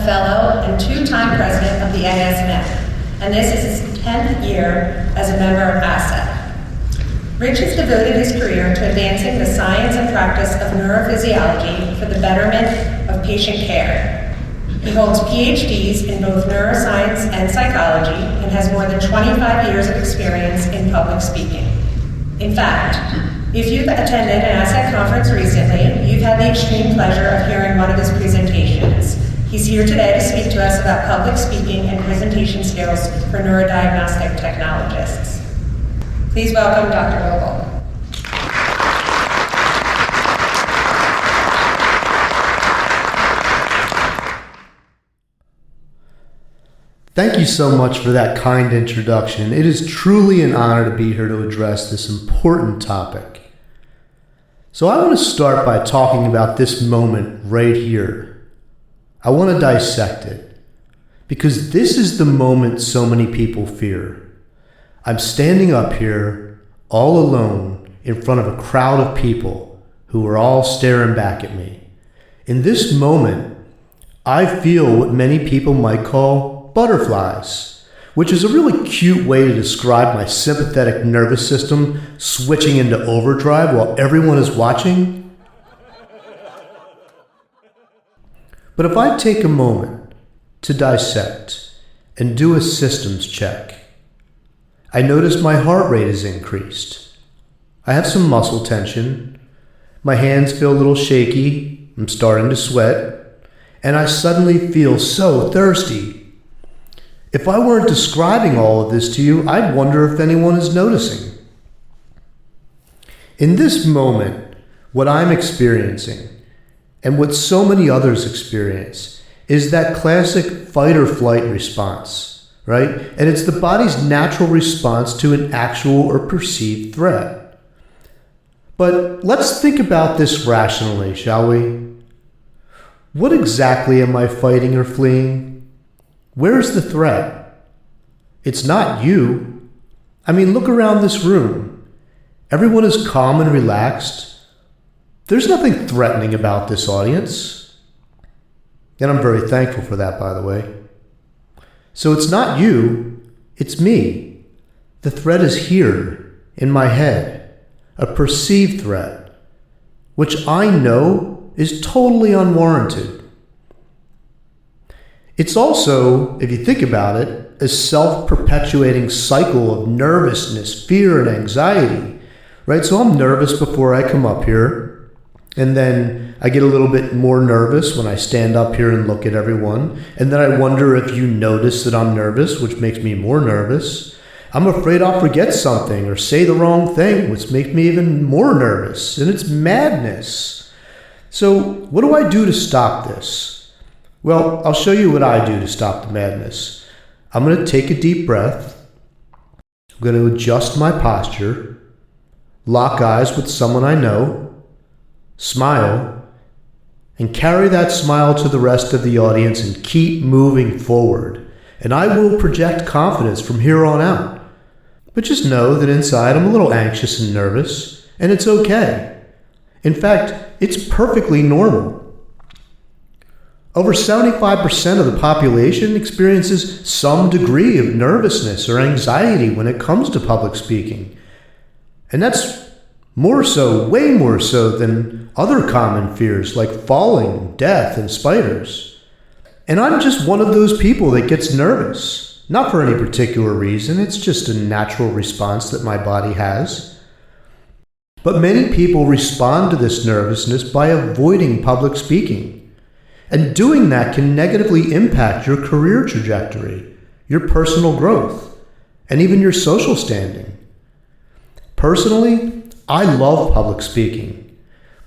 fellow and two-time president of the ASET, and this is his 10th year as a member of ASET. Rich has devoted his career to advancing the science and practice of neurophysiology for the betterment of patient care. He holds PhDs in both neuroscience and psychology and has more than 25 years of experience in public speaking. In fact, if you've attended an ASET conference recently, you've had the extreme pleasure of hearing one of his presentations. He's here today to speak to us about public speaking and presentation skills for neurodiagnostic technologists. Please welcome Dr. Vogel. Thank you so much for that kind introduction. It is truly an honor to be here to address this important topic. So I want to start by talking about this moment right here. I want to dissect it, because this is the moment so many people fear. I'm standing up here all alone in front of a crowd of people who are all staring back at me. In this moment, I feel what many people might call butterflies, which is a really cute way to describe my sympathetic nervous system switching into overdrive while everyone is watching. But if I take a moment to dissect and do a systems check, I notice my heart rate is increased. I have some muscle tension. My hands feel a little shaky. I'm starting to sweat. And I suddenly feel so thirsty. If I weren't describing all of this to you, I'd wonder if anyone is noticing. In this moment, what I'm experiencing, and what so many others experience, is that classic fight or flight response, right? And it's the body's natural response to an actual or perceived threat. But let's think about this rationally, shall we? What exactly am I fighting or fleeing? Where's the threat? It's not you. I mean, look around this room. Everyone is calm and relaxed. There's nothing threatening about this audience. And I'm very thankful for that, by the way. So it's not you, it's me. The threat is here, in my head, a perceived threat, which I know is totally unwarranted. It's also, if you think about it, a self-perpetuating cycle of nervousness, fear, and anxiety, right? So I'm nervous before I come up here, and then I get a little bit more nervous when I stand up here and look at everyone, and then I wonder if you notice that I'm nervous, which makes me more nervous. I'm afraid I'll forget something or say the wrong thing, which makes me even more nervous, and it's madness. So what do I do to stop this? Well, I'll show you what I do to stop the madness. I'm going to take a deep breath. I'm going to adjust my posture, lock eyes with someone I know, smile, and carry that smile to the rest of the audience and keep moving forward. And I will project confidence from here on out. But just know that inside I'm a little anxious and nervous, and it's okay. In fact, it's perfectly normal. Over 75% of the population experiences some degree of nervousness or anxiety when it comes to public speaking. And that's more so, way more so than other common fears like falling, death, and spiders. And I'm just one of those people that gets nervous. Not for any particular reason, it's just a natural response that my body has. But many people respond to this nervousness by avoiding public speaking. And doing that can negatively impact your career trajectory, your personal growth, and even your social standing. Personally, I love public speaking,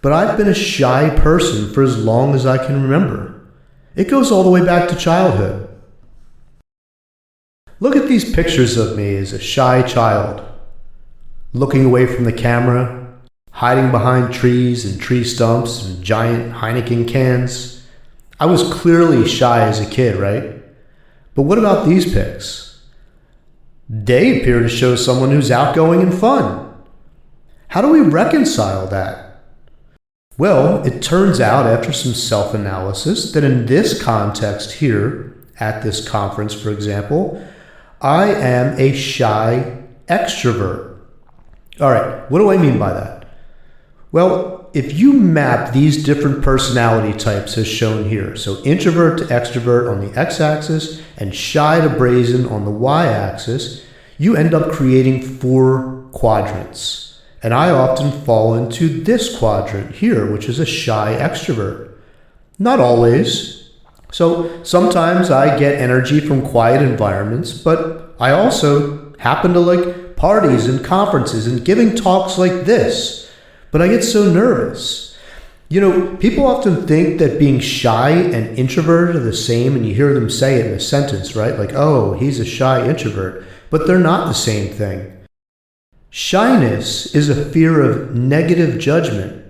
but I've been a shy person for as long as I can remember. It goes all the way back to childhood. Look at these pictures of me as a shy child, looking away from the camera, hiding behind trees and tree stumps and giant Heineken cans. I was clearly shy as a kid, right? But what about these pics? They appear to show someone who's outgoing and fun. How do we reconcile that? Well, it turns out after some self-analysis that in this context here, at this conference, for example, I am a shy extrovert. All right, what do I mean by that? Well, if you map these different personality types as shown here, so introvert to extrovert on the x-axis and shy to brazen on the y-axis, you end up creating 4 quadrants. And I often fall into this quadrant here, which is a shy extrovert. Not always. So sometimes I get energy from quiet environments, but I also happen to like parties and conferences and giving talks like this. But I get so nervous. You know, people often think that being shy and introverted are the same, and you hear them say it in a sentence, right? Like, oh, he's a shy introvert. But they're not the same thing. Shyness is a fear of negative judgment,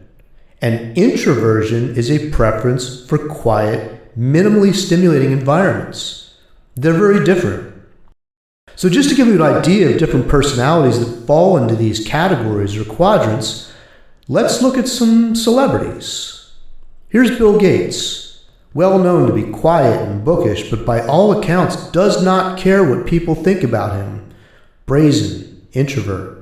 and introversion is a preference for quiet, minimally stimulating environments. They're very different. So just to give you an idea of different personalities that fall into these categories or quadrants, let's look at some celebrities. Here's Bill Gates, well known to be quiet and bookish, but by all accounts does not care what people think about him. Brazen, introvert.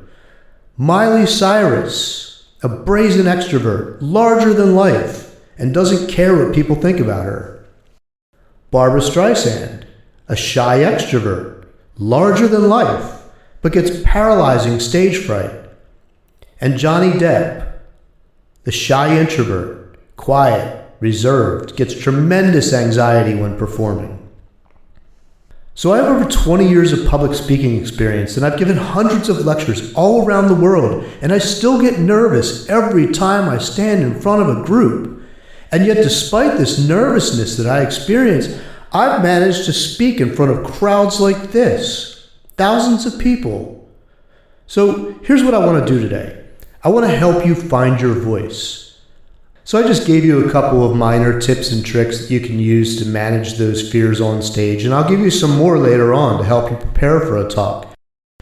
Miley Cyrus, a brazen extrovert, larger than life, and doesn't care what people think about her. Barbra Streisand, a shy extrovert, larger than life, but gets paralyzing stage fright. And Johnny Depp, the shy introvert, quiet, reserved, gets tremendous anxiety when performing. So I have over 20 years of public speaking experience, and I've given hundreds of lectures all around the world, and I still get nervous every time I stand in front of a group. And yet despite this nervousness that I experience, I've managed to speak in front of crowds like this, thousands of people. So here's what I want to do today. I want to help you find your voice. So I just gave you a couple of minor tips and tricks that you can use to manage those fears on stage, and I'll give you some more later on to help you prepare for a talk.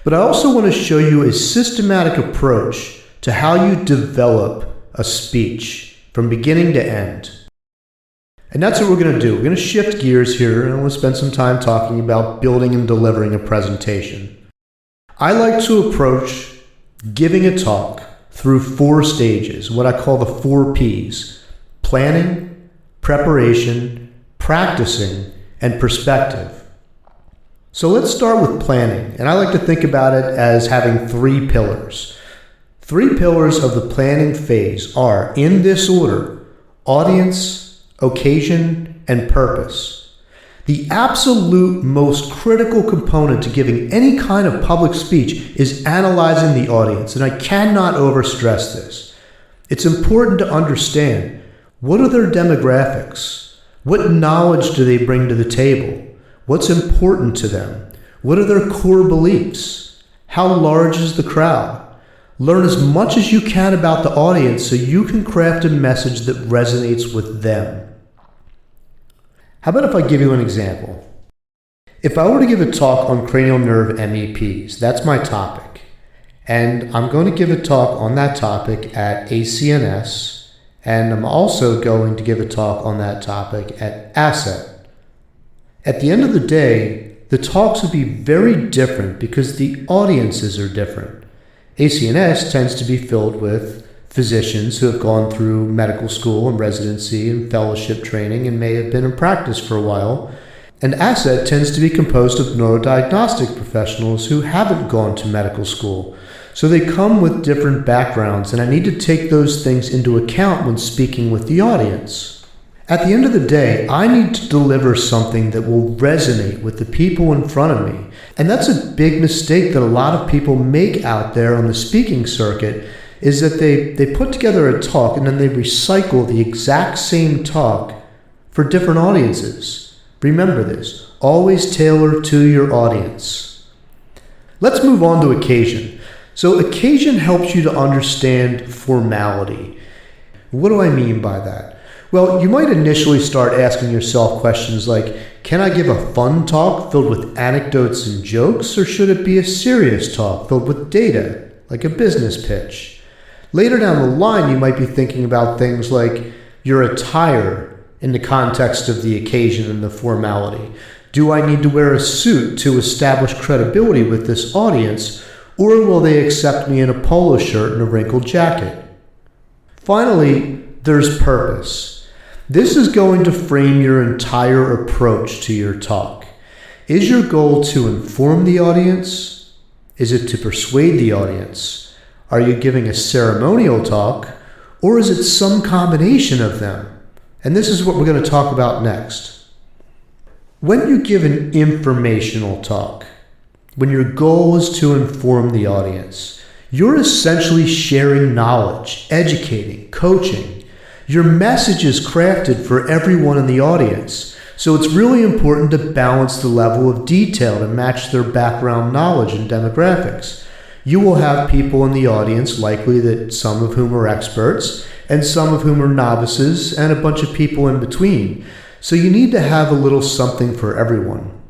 But I also want to show you a systematic approach to how you develop a speech from beginning to end. And that's what we're going to do. We're going to shift gears here, and we'll spend some time talking about building and delivering a presentation. I like to approach giving a talk through 4 stages, what I call the 4 Ps: planning, preparation, practicing, and perspective. So let's start with planning, and I like to think about it as having 3 pillars. 3 pillars of the planning phase are, in this order, audience, occasion, and purpose. The absolute most critical component to giving any kind of public speech is analyzing the audience, and I cannot overstress this. It's important to understand, what are their demographics? What knowledge do they bring to the table? What's important to them? What are their core beliefs? How large is the crowd? Learn as much as you can about the audience so you can craft a message that resonates with them. How about if I give you an example? If I were to give a talk on cranial nerve MEPs, that's my topic, and I'm going to give a talk on that topic at ACNS, and I'm also going to give a talk on that topic at ASET. At the end of the day, the talks would be very different because the audiences are different. ACNS tends to be filled with physicians who have gone through medical school and residency and fellowship training and may have been in practice for a while. And ASET tends to be composed of neurodiagnostic professionals who haven't gone to medical school. So they come with different backgrounds, and I need to take those things into account when speaking with the audience. At the end of the day, I need to deliver something that will resonate with the people in front of me. And that's a big mistake that a lot of people make out there on the speaking circuit, is that they put together a talk and then they recycle the exact same talk for different audiences. Remember this, always tailor to your audience. Let's move on to occasion. So occasion helps you to understand formality. What do I mean by that? Well, you might initially start asking yourself questions like, can I give a fun talk filled with anecdotes and jokes, or should it be a serious talk filled with data, like a business pitch? Later down the line, you might be thinking about things like your attire in the context of the occasion and the formality. Do I need to wear a suit to establish credibility with this audience, or will they accept me in a polo shirt and a wrinkled jacket? Finally, there's purpose. This is going to frame your entire approach to your talk. Is your goal to inform the audience? Is it to persuade the audience? Are you giving a ceremonial talk, or is it some combination of them? And this is what we're going to talk about next. When you give an informational talk, when your goal is to inform the audience, you're essentially sharing knowledge, educating, coaching. Your message is crafted for everyone in the audience, so it's really important to balance the level of detail to match their background knowledge and demographics. You will have people in the audience, likely that some of whom are experts, and some of whom are novices, and a bunch of people in between. So you need to have a little something for everyone.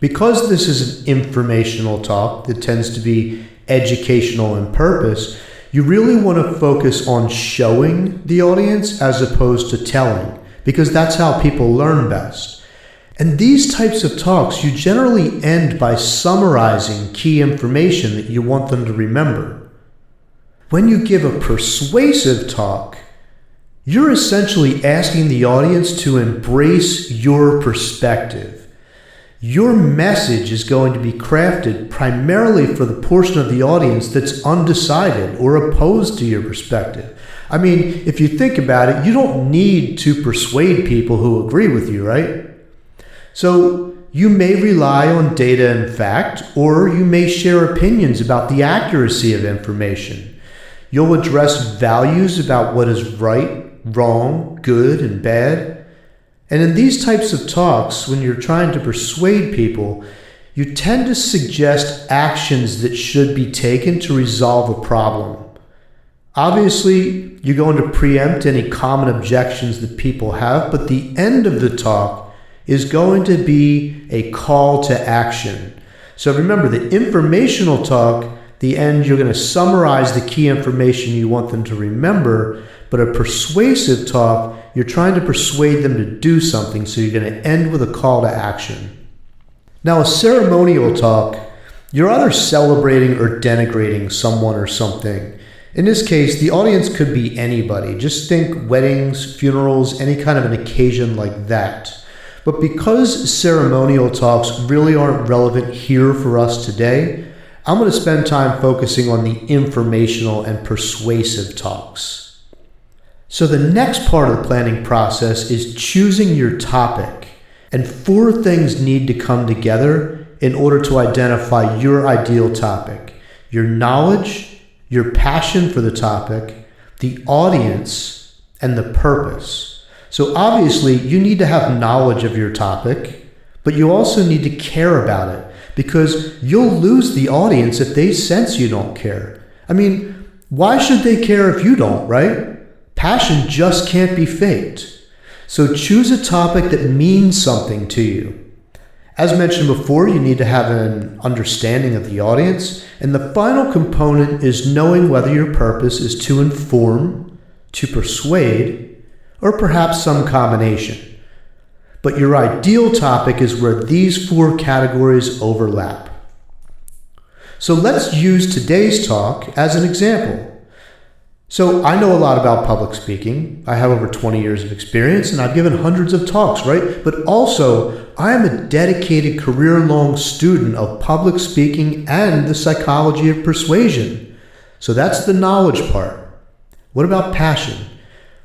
Because this is an informational talk that tends to be educational in purpose, you really want to focus on showing the audience as opposed to telling, because that's how people learn best. And these types of talks, you generally end by summarizing key information that you want them to remember. When you give a persuasive talk, you're essentially asking the audience to embrace your perspective. Your message is going to be crafted primarily for the portion of the audience that's undecided or opposed to your perspective. I mean, if you think about it, you don't need to persuade people who agree with you, right? So you may rely on data and fact, or you may share opinions about the accuracy of information. You'll address values about what is right, wrong, good, and bad. And in these types of talks, when you're trying to persuade people, you tend to suggest actions that should be taken to resolve a problem. Obviously, you're going to preempt any common objections that people have, but the end of the talk is going to be a call to action. So remember, the informational talk, the end, you're going to summarize the key information you want them to remember, but a persuasive talk, you're trying to persuade them to do something, so you're going to end with a call to action. Now, a ceremonial talk, you're either celebrating or denigrating someone or something. In this case, the audience could be anybody. Just think weddings, funerals, any kind of an occasion like that. But because ceremonial talks really aren't relevant here for us today, I'm going to spend time focusing on the informational and persuasive talks. So the next part of the planning process is choosing your topic. And 4 things need to come together in order to identify your ideal topic: your knowledge, your passion for the topic, the audience, and the purpose. So obviously you need to have knowledge of your topic, but you also need to care about it, because you'll lose the audience if they sense you don't care. I mean, why should they care if you don't, right? Passion just can't be faked. So choose a topic that means something to you. As mentioned before, you need to have an understanding of the audience. And the final component is knowing whether your purpose is to inform, to persuade, or perhaps some combination. But your ideal topic is where these 4 categories overlap. So let's use today's talk as an example. So I know a lot about public speaking. I have over 20 years of experience, and I've given hundreds of talks, right? But also, I am a dedicated career-long student of public speaking and the psychology of persuasion. So that's the knowledge part. What about passion?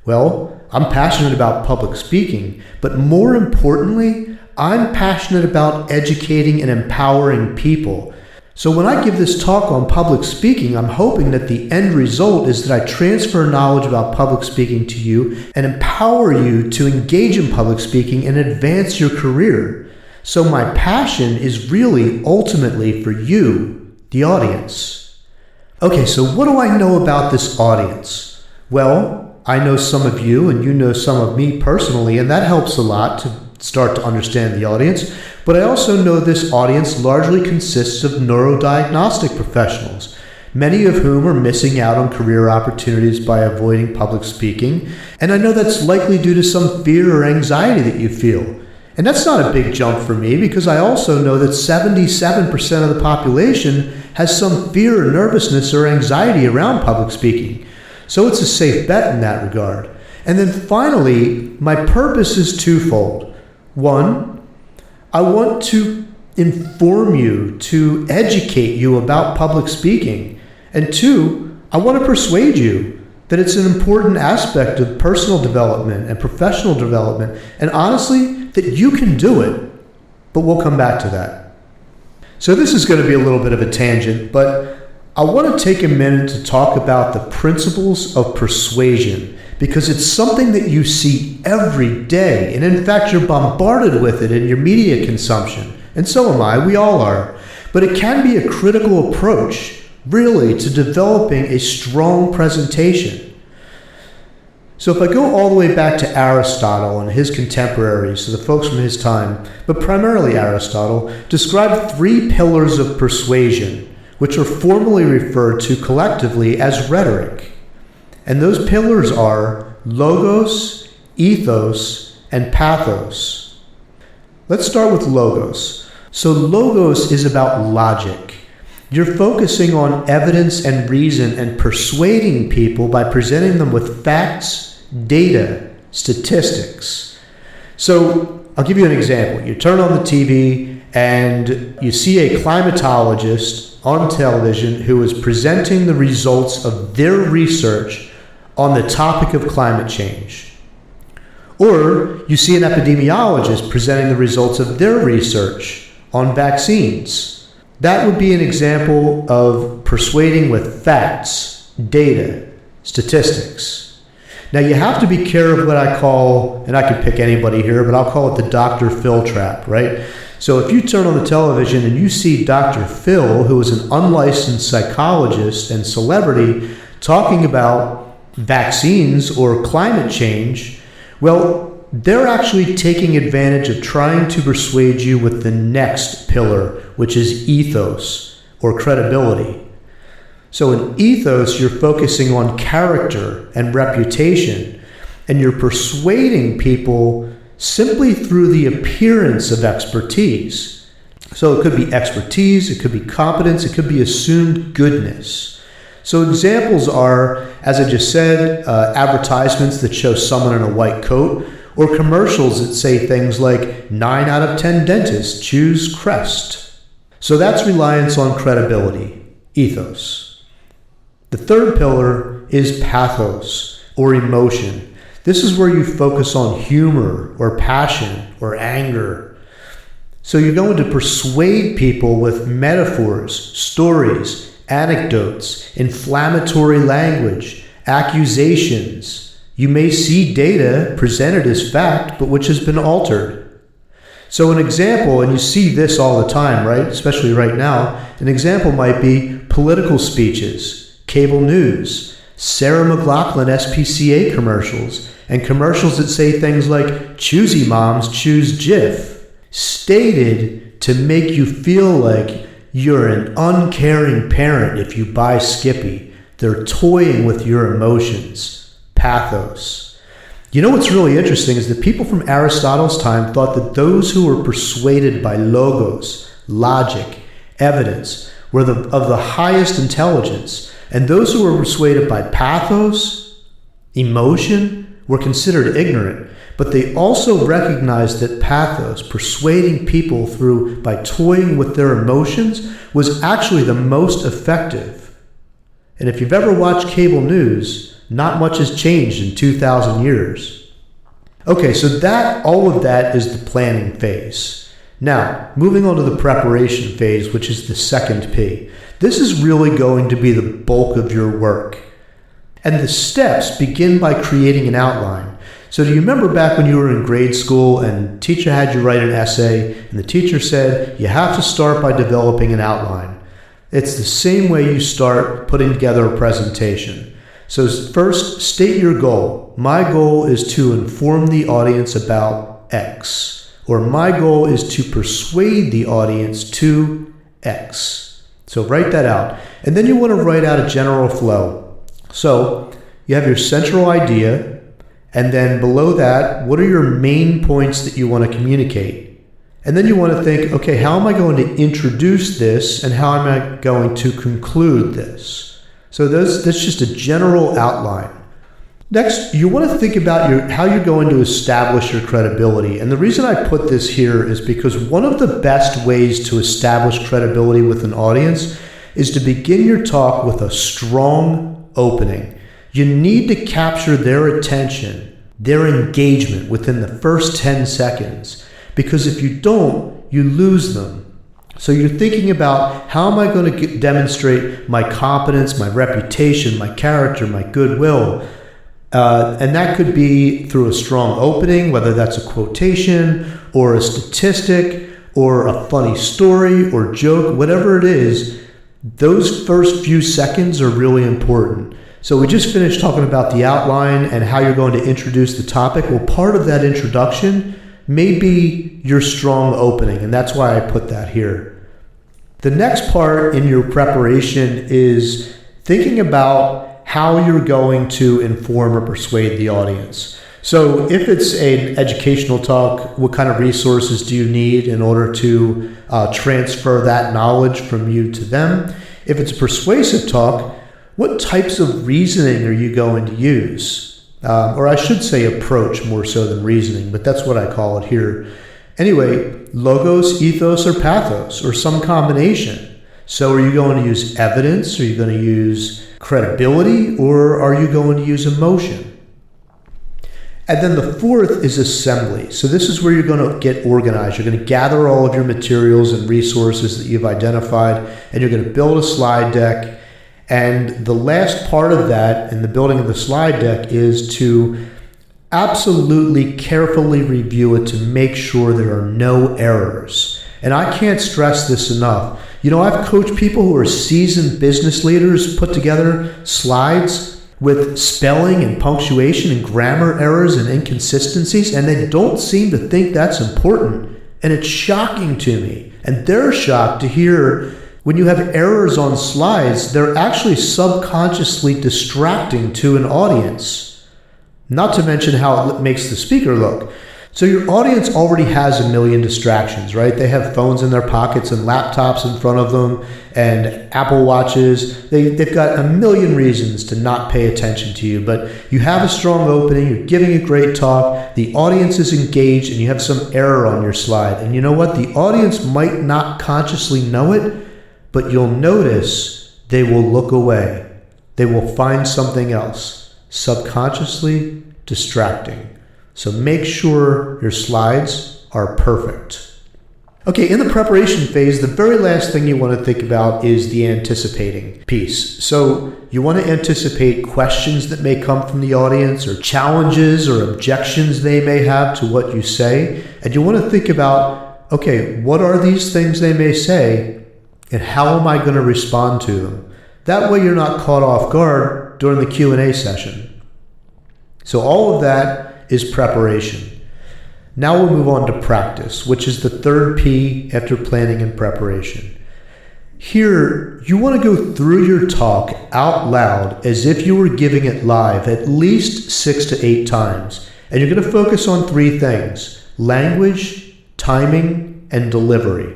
Well, I'm passionate about public speaking, but more importantly, I'm passionate about educating and empowering people. So when I give this talk on public speaking, I'm hoping that the end result is that I transfer knowledge about public speaking to you and empower you to engage in public speaking and advance your career. So my passion is really ultimately for you, the audience. Okay, so what do I know about this audience? Well, I know some of you and you know some of me personally, and that helps a lot to start to understand the audience. But I also know this audience largely consists of neurodiagnostic professionals. many of whom are missing out on career opportunities by avoiding public speaking. And I know that's likely due to some fear or anxiety that you feel. And that's not a big jump for me, because I also know that 77% of the population has some fear or nervousness or anxiety around public speaking. So it's a safe bet in that regard. And then finally, my purpose is twofold. One, I want to inform you, to educate you about public speaking. And two, I want to persuade you that it's an important aspect of personal development and professional development, and honestly, that you can do it. But we'll come back to that. So this is going to be a little bit of a tangent, but I want to take a minute to talk about the principles of persuasion, because it's something that you see every day, and in fact, you're bombarded with it in your media consumption, and so am I, we all are. But it can be a critical approach, really, to developing a strong presentation. So if I go all the way back to Aristotle and his contemporaries, so the folks from his time, but primarily Aristotle, described 3 pillars of persuasion, which are formally referred to collectively as rhetoric. And those pillars are logos, ethos, and pathos. Let's start with logos. So logos is about logic. You're focusing on evidence and reason and persuading people by presenting them with facts, data, statistics. So I'll give you an example. You turn on the TV and you see a climatologist on television who is presenting the results of their research on the topic of climate change. Or you see an epidemiologist presenting the results of their research on vaccines. That would be an example of persuading with facts, data, statistics. Now you have to be careful of what I call, and I could pick anybody here, but I'll call it the Dr. Phil trap, right? So if you turn on the television and you see Dr. Phil, who is an unlicensed psychologist and celebrity, talking about vaccines or climate change, well, they're actually taking advantage of trying to persuade you with the next pillar, which is ethos or credibility. So in ethos, you're focusing on character and reputation, and you're persuading people simply through the appearance of expertise. So it could be expertise, it could be competence, it could be assumed goodness. So examples are, as I just said, advertisements that show someone in a white coat, or commercials that say things like 9 out of 10 dentists choose Crest. So that's reliance on credibility, ethos. The third pillar is pathos, or emotion. This is where you focus on humor or passion or anger. So you're going to persuade people with metaphors, stories, anecdotes, inflammatory language, accusations. You may see data presented as fact, but which has been altered. So an example, and you see this all the time, right? Especially right now, an example might be political speeches, cable news, Sarah McLachlan SPCA commercials, and commercials that say things like, choosy moms choose Jif, stated to make you feel like you're an uncaring parent if you buy Skippy. They're toying with your emotions. Pathos. You know what's really interesting is that people from Aristotle's time thought that those who were persuaded by logos, logic, evidence, were of the highest intelligence, and those who were persuaded by pathos, emotion, were considered ignorant. But they also recognized that pathos, persuading people by toying with their emotions, was actually the most effective. And if you've ever watched cable news, not much has changed in 2,000 years. Okay, so all of that is the planning phase. Now, moving on to the preparation phase, which is the second P. This is really going to be the bulk of your work. And the steps begin by creating an outline. So do you remember back when you were in grade school and teacher had you write an essay, and the teacher said, you have to start by developing an outline. It's the same way you start putting together a presentation. So first, state your goal. My goal is to inform the audience about X, or my goal is to persuade the audience to X. So write that out. And then you want to write out a general flow. So you have your central idea, and then below that, what are your main points that you want to communicate? And then you want to think, okay, how am I going to introduce this, and how am I going to conclude this? So that's just a general outline. Next, you want to think about how you're going to establish your credibility. And the reason I put this here is because one of the best ways to establish credibility with an audience is to begin your talk with a strong opening. You need to capture their attention, their engagement within the first 10 seconds. Because if you don't, you lose them. So you're thinking about, how am I going to demonstrate my competence, my reputation, my character, my goodwill? And that could be through a strong opening, whether that's a quotation or a statistic or a funny story or joke, whatever it is. Those first few seconds are really important. So we just finished talking about the outline and how you're going to introduce the topic. Well, part of that introduction may be your strong opening, and that's why I put that here. The next part in your preparation is thinking about how you're going to inform or persuade the audience. So if it's an educational talk, what kind of resources do you need in order to transfer that knowledge from you to them? If it's a persuasive talk, what types of reasoning are you going to use? Or I should say approach more so than reasoning, but that's what I call it here. Anyway, logos, ethos, or pathos, or some combination. So are you going to use evidence? Are you going to use credibility? Or are you going to use emotion? And then the fourth is assembly. So this is where you're going to get organized. You're going to gather all of your materials and resources that you've identified, and you're going to build a slide deck. And the last part of that in the building of the slide deck is to absolutely carefully review it to make sure there are no errors. And I can't stress this enough. You know, I've coached people who are seasoned business leaders put together slides with spelling and punctuation and grammar errors and inconsistencies, and they don't seem to think that's important. And it's shocking to me. And they're shocked to hear when you have errors on slides, they're actually subconsciously distracting to an audience. Not to mention how it makes the speaker look. So your audience already has a million distractions, right? They have phones in their pockets and laptops in front of them and Apple Watches. They've got a million reasons to not pay attention to you, but you have a strong opening, you're giving a great talk, the audience is engaged, and you have some error on your slide. And you know what? The audience might not consciously know it, but you'll notice they will look away. They will find something else, subconsciously distracting. So make sure your slides are perfect. Okay, in the preparation phase, the very last thing you want to think about is the anticipating piece. So you want to anticipate questions that may come from the audience, or challenges or objections they may have to what you say. And you want to think about, okay, what are these things they may say, and how am I going to respond to them? That way you're not caught off guard during the Q&A session. So all of that is preparation. Now we'll move on to practice, which is the third P after planning and preparation. Here, you want to go through your talk out loud as if you were giving it live at least 6 to 8 times. And you're going to focus on 3 things: language, timing, and delivery.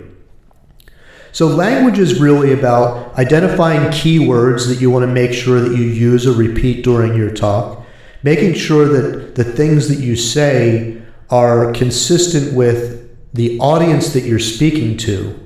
So language is really about identifying keywords that you want to make sure that you use or repeat during your talk, making sure that the things that you say are consistent with the audience that you're speaking to.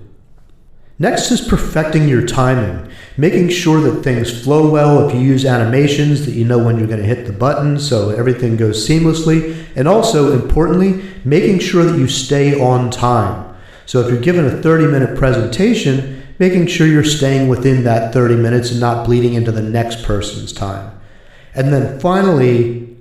Next is perfecting your timing, making sure that things flow well. If you use animations, that you know when you're going to hit the button so everything goes seamlessly. And also, importantly, making sure that you stay on time. So if you're given a 30-minute presentation, making sure you're staying within that 30 minutes and not bleeding into the next person's time. And then finally,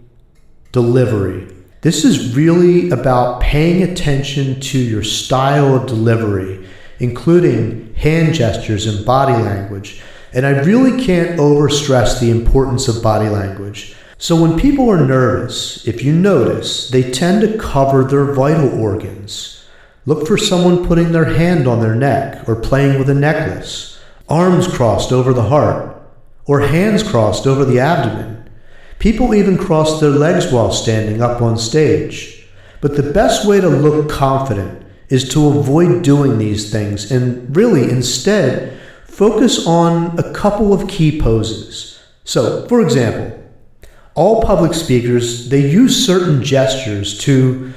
delivery. This is really about paying attention to your style of delivery, including hand gestures and body language. And I really can't overstress the importance of body language. So when people are nervous, if you notice, they tend to cover their vital organs. Look for someone putting their hand on their neck or playing with a necklace. arms crossed over the heart, or hands crossed over the abdomen. People even cross their legs while standing up on stage. But the best way to look confident is to avoid doing these things and really instead focus on a couple of key poses. So, for example, all public speakers, they use certain gestures to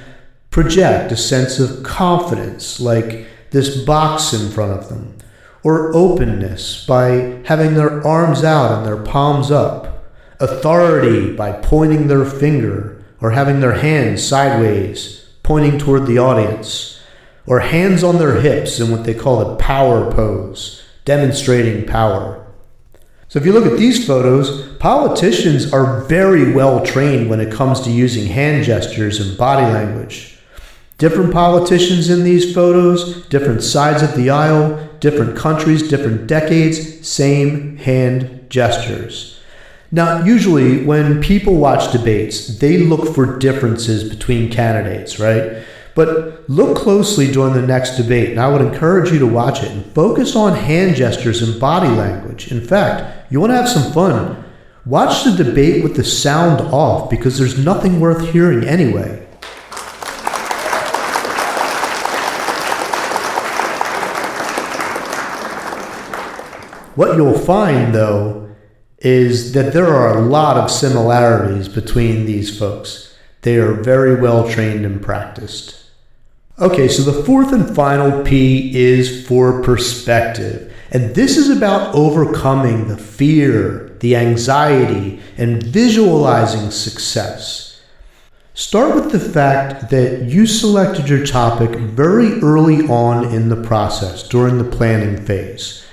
project a sense of confidence, like this box in front of them, or openness by having their arms out and their palms up, authority by pointing their finger or having their hands sideways, pointing toward the audience, or hands on their hips in what they call a power pose, demonstrating power. So if you look at these photos, politicians are very well trained when it comes to using hand gestures and body language. Different politicians in these photos, different sides of the aisle, different countries, different decades, same hand gestures. Now, usually when people watch debates, they look for differences between candidates, right? But look closely during the next debate, and I would encourage you to watch it and focus on hand gestures and body language. In fact, you want to have some fun. Watch the debate with the sound off because there's nothing worth hearing anyway. What you'll find, though, is that there are a lot of similarities between these folks. They are very well trained and practiced. Okay, so the fourth and final P is for perspective. And this is about overcoming the fear, the anxiety, and visualizing success. Start with the fact that you selected your topic very early on in the process, during the planning phase.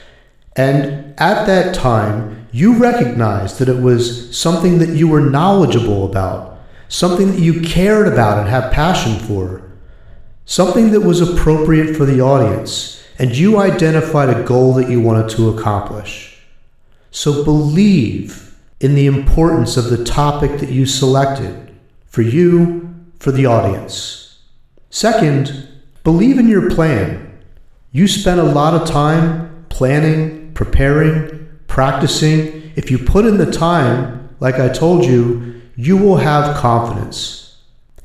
And at that time, you recognized that it was something that you were knowledgeable about, something that you cared about and had passion for, something that was appropriate for the audience, and you identified a goal that you wanted to accomplish. So believe in the importance of the topic that you selected for you, for the audience. Second, believe in your plan. You spent a lot of time planning, preparing, practicing. If you put in the time, like I told you, you will have confidence,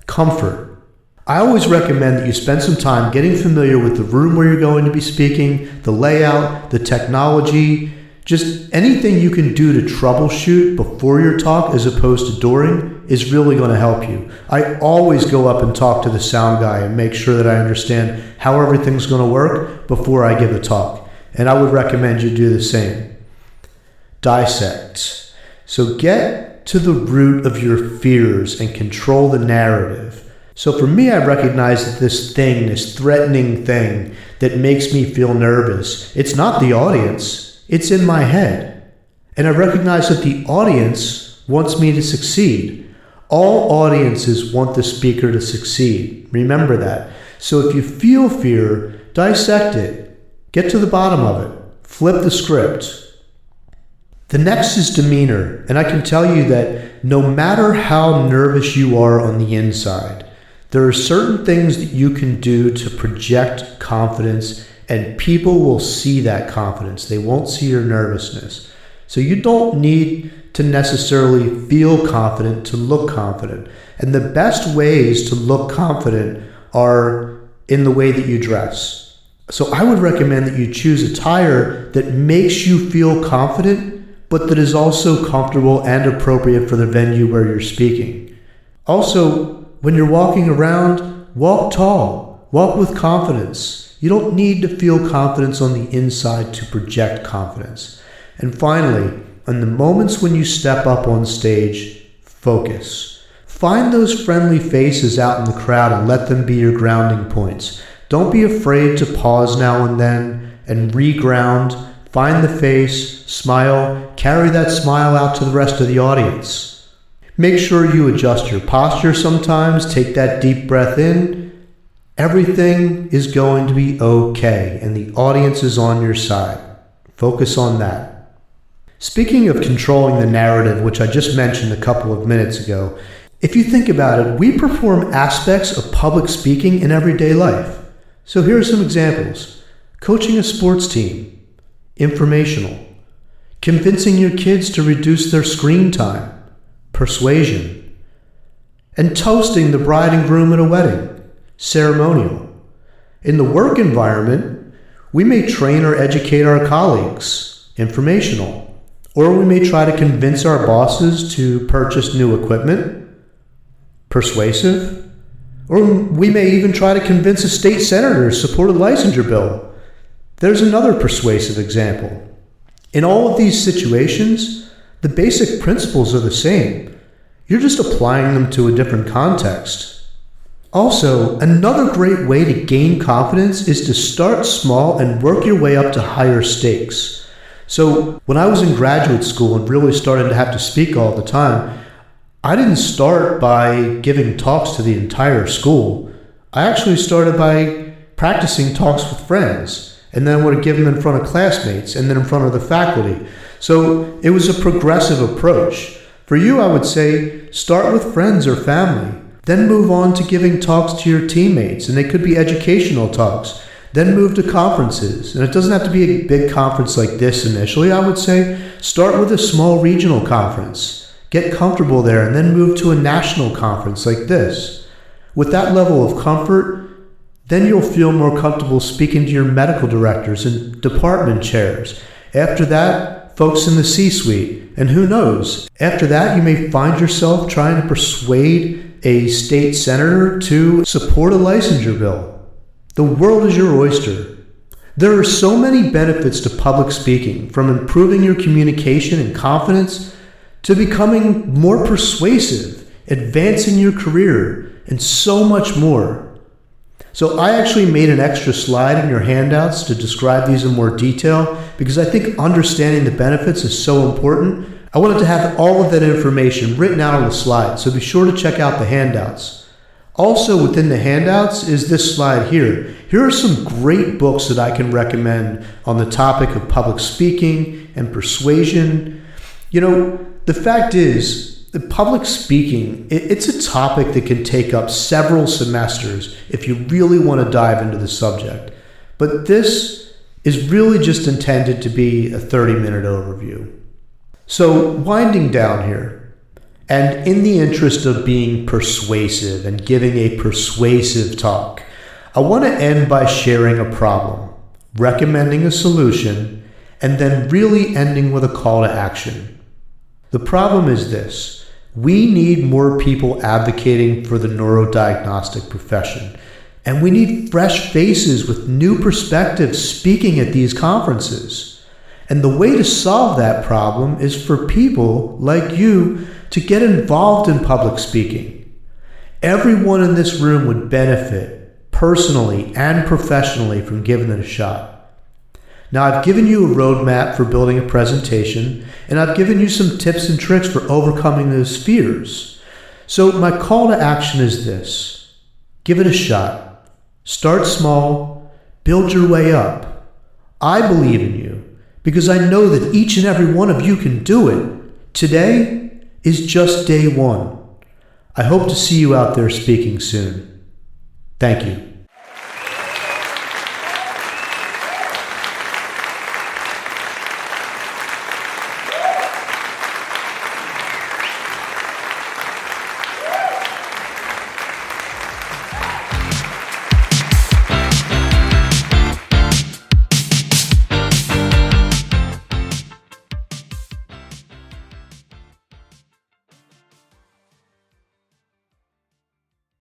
comfort. I always recommend that you spend some time getting familiar with the room where you're going to be speaking, the layout, the technology, just anything you can do to troubleshoot before your talk as opposed to during is really going to help you. I always go up and talk to the sound guy and make sure that I understand how everything's going to work before I give a talk. And I would recommend you do the same. Dissect. So get to the root of your fears and control the narrative. So for me, I recognize that this threatening thing that makes me feel nervous, it's not the audience, it's in my head. And I recognize that the audience wants me to succeed. All audiences want the speaker to succeed. Remember that. So if you feel fear, dissect it. Get to the bottom of it. Flip the script. The next is demeanor. And I can tell you that no matter how nervous you are on the inside, there are certain things that you can do to project confidence, and people will see that confidence. They won't see your nervousness. So you don't need to necessarily feel confident to look confident. And the best ways to look confident are in the way that you dress. So I would recommend that you choose attire that makes you feel confident, but that is also comfortable and appropriate for the venue where you're speaking. Also, when you're walking around, walk tall, walk with confidence. You don't need to feel confidence on the inside to project confidence. And finally, in the moments when you step up on stage, focus. Find those friendly faces out in the crowd and let them be your grounding points. Don't be afraid to pause now and then and reground. Find the face, smile, carry that smile out to the rest of the audience. Make sure you adjust your posture sometimes. Take that deep breath in. Everything is going to be okay, and the audience is on your side. Focus on that. Speaking of controlling the narrative, which I just mentioned a couple of minutes ago, if you think about it, we perform aspects of public speaking in everyday life. So here are some examples. Coaching a sports team, informational. Convincing your kids to reduce their screen time, persuasion. And toasting the bride and groom at a wedding, ceremonial. In the work environment, we may train or educate our colleagues, informational. Or we may try to convince our bosses to purchase new equipment, persuasive. Or we may even try to convince a state senator to support a licensure bill. There's another persuasive example. In all of these situations, the basic principles are the same. You're just applying them to a different context. Also, another great way to gain confidence is to start small and work your way up to higher stakes. So, when I was in graduate school and really started to have to speak all the time, I didn't start by giving talks to the entire school. I actually started by practicing talks with friends. And then I would give them in front of classmates and then in front of the faculty. So it was a progressive approach. For you, I would say, start with friends or family, then move on to giving talks to your teammates, and they could be educational talks. Then move to conferences. And it doesn't have to be a big conference like this initially. I would say start with a small regional conference. Get comfortable there and then move to a national conference like this. With that level of comfort, then you'll feel more comfortable speaking to your medical directors and department chairs. After that, folks in the C-suite. And who knows, after that you may find yourself trying to persuade a state senator to support a licensure bill. The world is your oyster. There are so many benefits to public speaking, from improving your communication and confidence to becoming more persuasive, advancing your career, and so much more. So I actually made an extra slide in your handouts to describe these in more detail because I think understanding the benefits is so important. I wanted to have all of that information written out on the slide, so be sure to check out the handouts. Also within the handouts is this slide here. Here are some great books that I can recommend on the topic of public speaking and persuasion. You know, the fact is, the public speaking, it's a topic that can take up several semesters if you really want to dive into the subject. But this is really just intended to be a 30-minute overview. So winding down here, and in the interest of being persuasive and giving a persuasive talk, I want to end by sharing a problem, recommending a solution, and then really ending with a call to action. The problem is this. We need more people advocating for the neurodiagnostic profession, and we need fresh faces with new perspectives speaking at these conferences. And the way to solve that problem is for people like you to get involved in public speaking. Everyone in this room would benefit personally and professionally from giving it a shot. Now, I've given you a roadmap for building a presentation, and I've given you some tips and tricks for overcoming those fears. So my call to action is this. Give it a shot. Start small. Build your way up. I believe in you because I know that each and every one of you can do it. Today is just day one. I hope to see you out there speaking soon. Thank you.